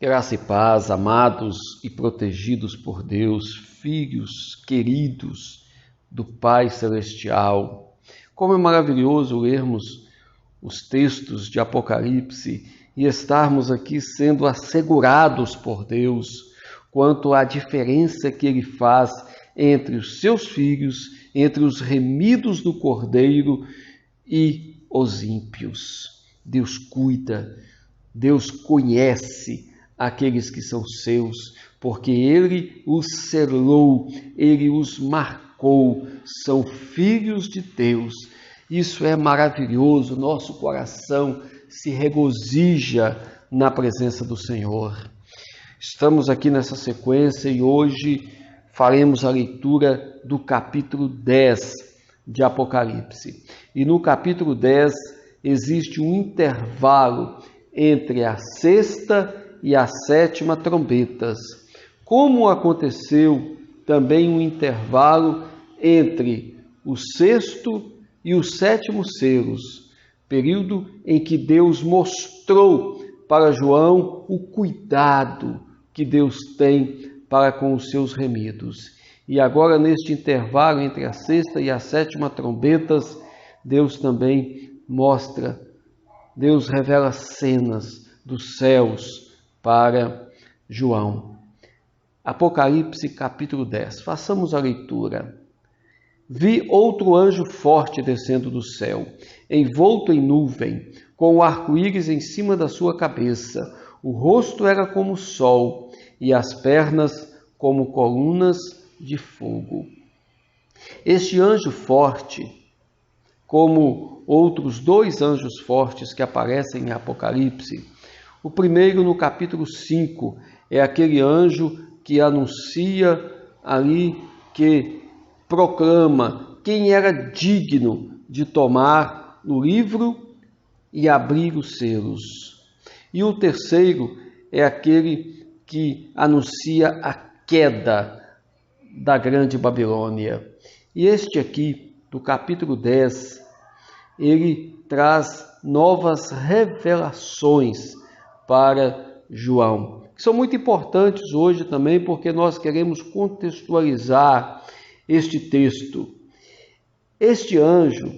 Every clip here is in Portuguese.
Graça e paz, amados e protegidos por Deus, filhos queridos do Pai Celestial. Como é maravilhoso lermos os textos de Apocalipse e estarmos aqui sendo assegurados por Deus quanto à diferença que Ele faz entre os seus filhos, entre os remidos do Cordeiro e os ímpios. Deus cuida, Deus conhece aqueles que são seus, porque Ele os selou, Ele os marcou, são filhos de Deus. Isso é maravilhoso, nosso coração se regozija na presença do Senhor. Estamos aqui nessa sequência e hoje faremos a leitura do capítulo 10 de Apocalipse. E no capítulo 10 existe um intervalo entre a sexta e a sétima trombetas, como aconteceu também um intervalo entre o sexto e os sétimos selos, período em que Deus mostrou para João o cuidado que Deus tem para com os seus remidos. E agora, neste intervalo entre a sexta e a sétima trombetas, Deus também mostra, Deus revela cenas dos céus para João. Apocalipse capítulo 10. Façamos a leitura. Vi outro anjo forte descendo do céu, envolto em nuvem, com o arco-íris em cima da sua cabeça. O rosto era como o sol e as pernas como colunas de fogo. Este anjo forte, como outros dois anjos fortes que aparecem em Apocalipse, o primeiro, no capítulo 5, é aquele anjo que anuncia ali, que proclama quem era digno de tomar o livro e abrir os selos. E o terceiro é aquele que anuncia a queda da grande Babilônia. E este aqui, do capítulo 10, ele traz novas revelações para João, que são muito importantes hoje também, porque nós queremos contextualizar este texto. Este anjo,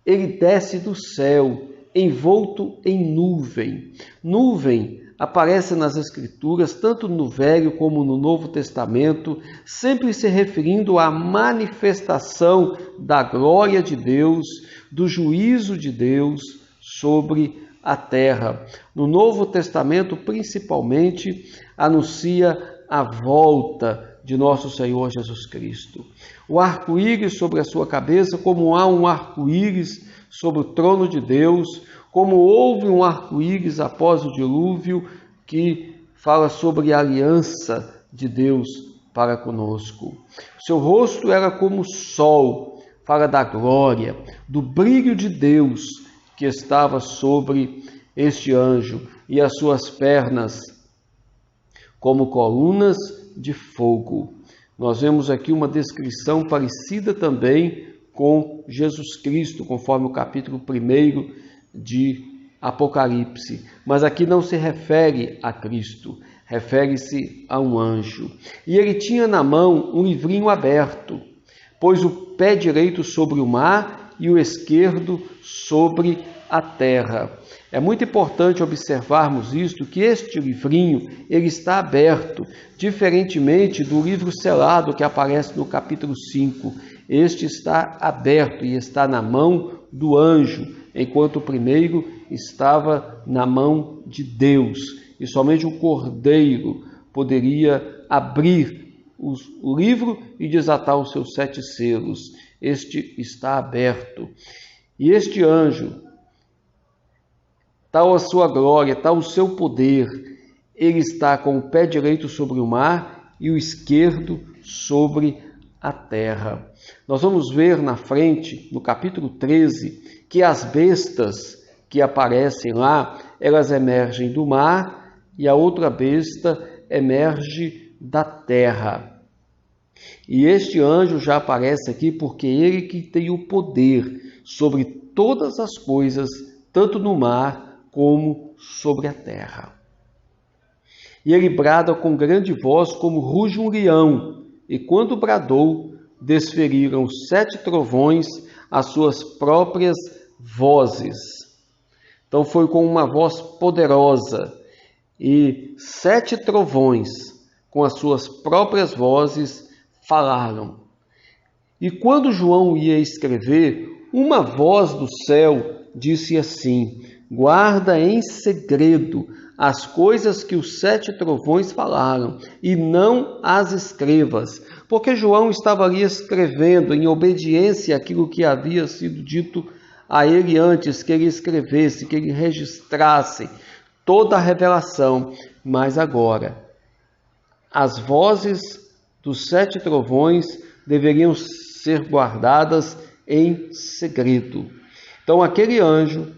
ele desce do céu, envolto em nuvem. Nuvem aparece nas Escrituras, tanto no Velho como no Novo Testamento, sempre se referindo à manifestação da glória de Deus, do juízo de Deus sobre a terra. No Novo Testamento, principalmente, anuncia a volta de nosso Senhor Jesus Cristo. O arco-íris sobre a sua cabeça, como há um arco-íris sobre o trono de Deus, como houve um arco-íris após o dilúvio, que fala sobre a aliança de Deus para conosco. O seu rosto era como o sol, fala da glória, do brilho de Deus que estava sobre este anjo, e as suas pernas como colunas de fogo. Nós vemos aqui uma descrição parecida também com Jesus Cristo, conforme o capítulo 1 de Apocalipse. Mas aqui não se refere a Cristo, refere-se a um anjo. E ele tinha na mão um livrinho aberto, pôs o pé direito sobre o mar e o esquerdo sobre a terra. É muito importante observarmos isto, que este livrinho ele está aberto, diferentemente do livro selado que aparece no capítulo 5. Este está aberto e está na mão do anjo, enquanto o primeiro estava na mão de Deus. E somente o Cordeiro poderia abrir o livro e desatar os seus 7 selos. Este está aberto. E este anjo, tal a sua glória, tal o seu poder, ele está com o pé direito sobre o mar e o esquerdo sobre a terra. Nós vamos ver na frente, no capítulo 13, que as bestas que aparecem lá, elas emergem do mar e a outra besta emerge da terra. E este anjo já aparece aqui porque ele que tem o poder sobre todas as coisas, tanto no mar como sobre a terra. E ele brada com grande voz como ruge um leão. E quando bradou, desferiram 7 trovões as suas próprias vozes. Então foi com uma voz poderosa. E 7 trovões, com as suas próprias vozes, falaram. E quando João ia escrever, uma voz do céu disse assim: guarda em segredo as coisas que os 7 trovões falaram, e não as escrevas. Porque João estava ali escrevendo em obediência àquilo que havia sido dito a ele antes, que ele escrevesse, que ele registrasse toda a revelação. Mas agora, as vozes dos 7 trovões deveriam ser guardadas em segredo. Então, aquele anjo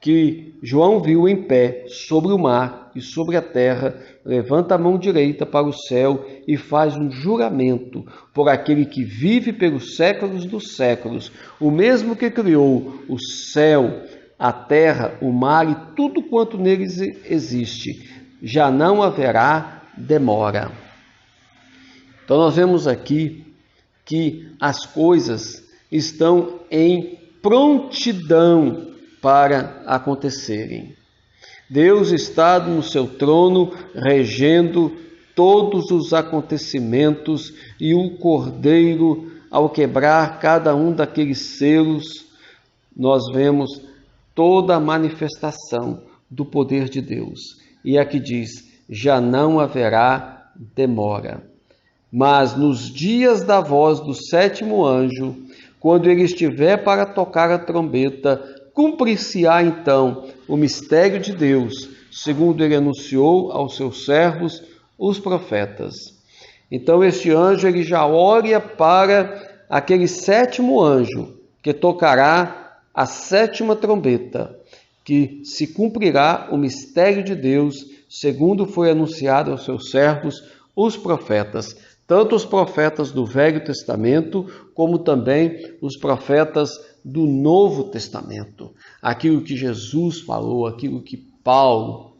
que João viu em pé sobre o mar e sobre a terra, levanta a mão direita para o céu e faz um juramento por aquele que vive pelos séculos dos séculos, o mesmo que criou o céu, a terra, o mar e tudo quanto neles existe. Já não haverá demora. Então nós vemos aqui que as coisas estão em prontidão para acontecerem. Deus está no seu trono, regendo todos os acontecimentos, e o Cordeiro, ao quebrar cada um daqueles selos, nós vemos toda a manifestação do poder de Deus. E aqui diz: já não haverá demora. Mas nos dias da voz do 7º anjo, quando ele estiver para tocar a trombeta, cumprir-se-á então o mistério de Deus, segundo ele anunciou aos seus servos, os profetas. Então este anjo ele já olha para aquele 7º anjo, que tocará a 7ª trombeta, que se cumprirá o mistério de Deus, segundo foi anunciado aos seus servos, os profetas. Tanto os profetas do Velho Testamento, como também os profetas do Novo Testamento. Aquilo que Jesus falou, aquilo que Paulo,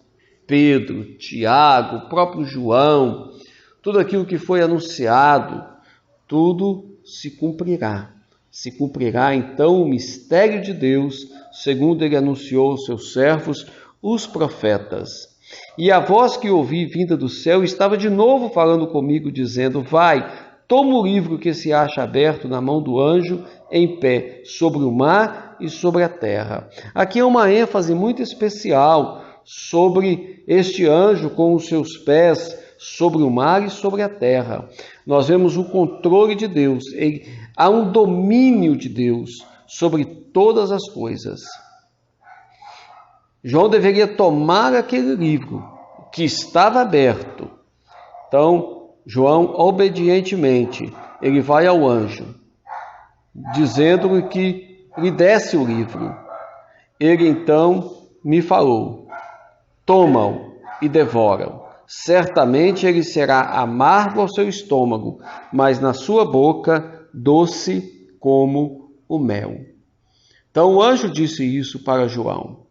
Pedro, Tiago, o próprio João, tudo aquilo que foi anunciado, tudo se cumprirá. Se cumprirá então o mistério de Deus, segundo ele anunciou aos seus servos, os profetas. E a voz que ouvi vinda do céu estava de novo falando comigo, dizendo: vai, toma o livro que se acha aberto na mão do anjo, em pé, sobre o mar e sobre a terra. Aqui é uma ênfase muito especial sobre este anjo com os seus pés sobre o mar e sobre a terra. Nós vemos o controle de Deus, há um domínio de Deus sobre todas as coisas. João deveria tomar aquele livro que estava aberto. Então, João, obedientemente, ele vai ao anjo, dizendo-lhe que lhe desse o livro. Ele então me falou: toma-o e devora-o. Certamente ele será amargo ao seu estômago, mas na sua boca doce como o mel. Então o anjo disse isso para João,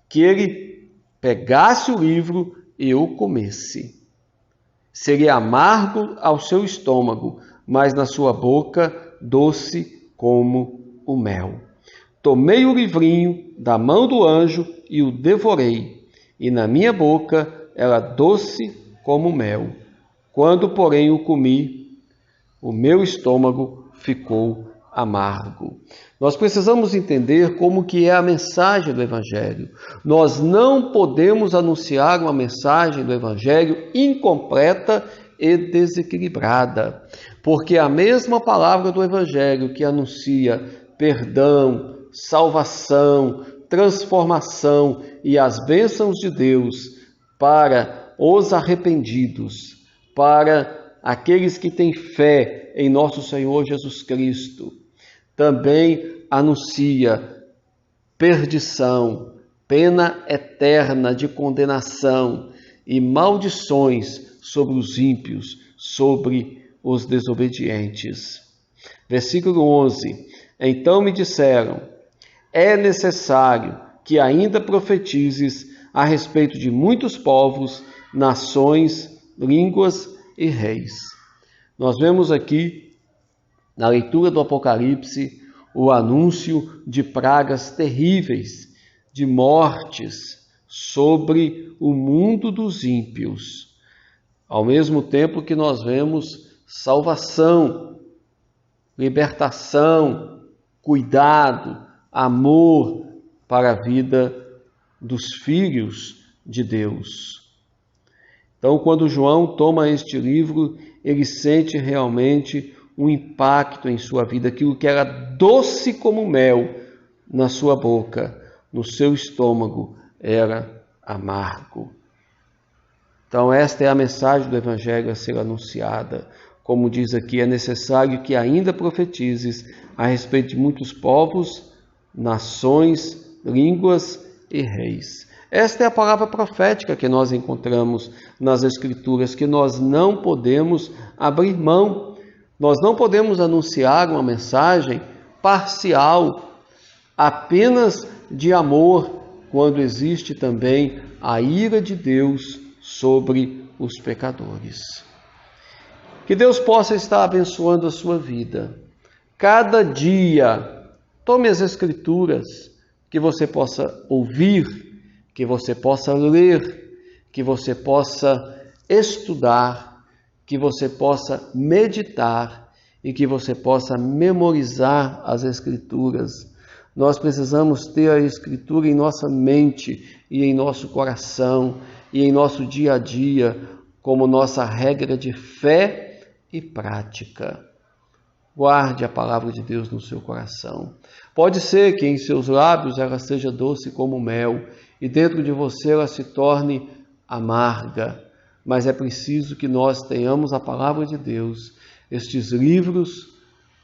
que ele pegasse o livro e o comesse. Seria amargo ao seu estômago, mas na sua boca doce como o mel. Tomei o livrinho da mão do anjo e o devorei, e na minha boca era doce como mel. Quando, porém, o comi, o meu estômago ficou amargo. Nós precisamos entender como que é a mensagem do Evangelho. Nós não podemos anunciar uma mensagem do Evangelho incompleta e desequilibrada, porque a mesma palavra do Evangelho que anuncia perdão, salvação, transformação e as bênçãos de Deus para os arrependidos, para aqueles que têm fé em nosso Senhor Jesus Cristo, também anuncia perdição, pena eterna de condenação e maldições sobre os ímpios, sobre os desobedientes. Versículo 11. Então me disseram: é necessário que ainda profetizes a respeito de muitos povos nações, línguas e reis. Nós vemos aqui, na leitura do Apocalipse, o anúncio de pragas terríveis, de mortes sobre o mundo dos ímpios. Ao mesmo tempo que nós vemos salvação, libertação, cuidado, amor para a vida dos filhos de Deus. Então, quando João toma este livro, ele sente realmente um impacto em sua vida, aquilo que era doce como mel na sua boca, no seu estômago, era amargo. Então, esta é a mensagem do Evangelho a ser anunciada. Como diz aqui, é necessário que ainda profetizes a respeito de muitos povos, nações, línguas e reis. Esta é a palavra profética que nós encontramos nas Escrituras, que nós não podemos abrir mão. Nós não podemos anunciar uma mensagem parcial, apenas de amor, quando existe também a ira de Deus sobre os pecadores. Que Deus possa estar abençoando a sua vida. Cada dia, tome as Escrituras, que você possa ouvir, que você possa ler, que você possa estudar, que você possa meditar e que você possa memorizar as Escrituras. Nós precisamos ter a Escritura em nossa mente e em nosso coração e em nosso dia a dia como nossa regra de fé e prática. Guarde a palavra de Deus no seu coração. Pode ser que em seus lábios ela seja doce como mel e dentro de você ela se torne amarga, mas é preciso que nós tenhamos a palavra de Deus, estes livros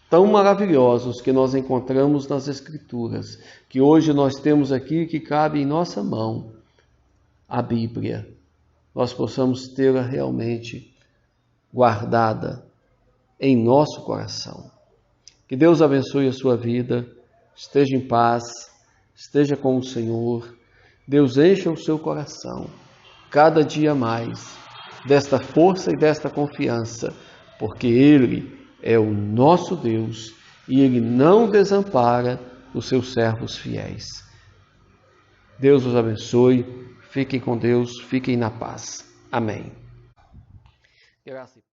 tão maravilhosos que nós encontramos nas Escrituras, que hoje nós temos aqui, que cabe em nossa mão, a Bíblia. Nós possamos tê-la realmente guardada em nosso coração. Que Deus abençoe a sua vida, esteja em paz, esteja com o Senhor. Deus encha o seu coração, cada dia mais, desta força e desta confiança, porque Ele é o nosso Deus e Ele não desampara os seus servos fiéis. Deus os abençoe, fiquem com Deus, fiquem na paz. Amém. Graças